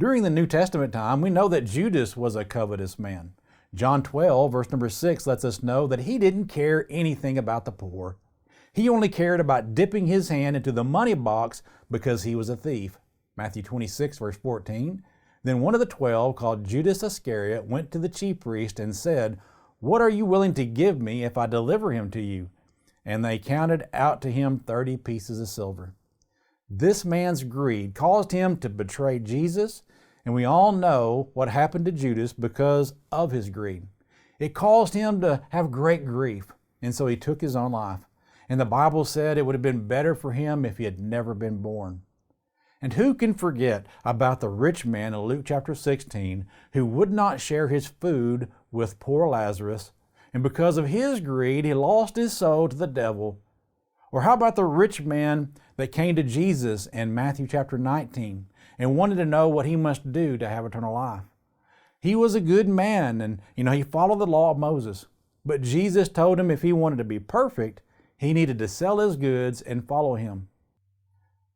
During the New Testament time, we know that Judas was a covetous man. John 12, verse number 6 lets us know that he didn't care anything about the poor. He only cared about dipping his hand into the money box because he was a thief. Matthew 26, verse 14. Then one of the 12, called Judas Iscariot, went to the chief priest and said, "What are you willing to give me if I deliver him to you?" And they counted out to him 30 pieces of silver. This man's greed caused him to betray Jesus, and we all know what happened to Judas because of his greed. It caused him to have great grief, and so he took his own life. And the Bible said it would have been better for him if he had never been born. And who can forget about the rich man in Luke chapter 16 who would not share his food with poor Lazarus, and because of his greed, he lost his soul to the devil? Or how about the rich man that came to Jesus in Matthew chapter 19 and wanted to know what he must do to have eternal life? He was a good man and, he followed the law of Moses. But Jesus told him if he wanted to be perfect, he needed to sell his goods and follow him.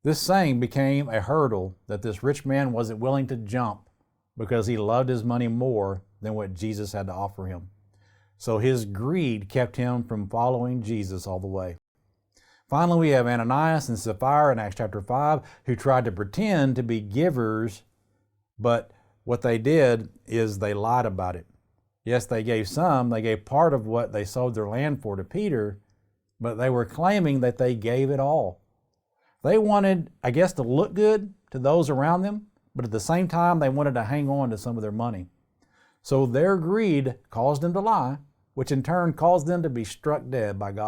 This saying became a hurdle that this rich man wasn't willing to jump because he loved his money more than what Jesus had to offer him. So his greed kept him from following Jesus all the way. Finally, we have Ananias and Sapphira in Acts chapter 5 who tried to pretend to be givers, but what they did is they lied about it. Yes, they gave some. They gave part of what they sold their land for to Peter, but they were claiming that they gave it all. They wanted, to look good to those around them, but at the same time, they wanted to hang on to some of their money. So their greed caused them to lie, which in turn caused them to be struck dead by God.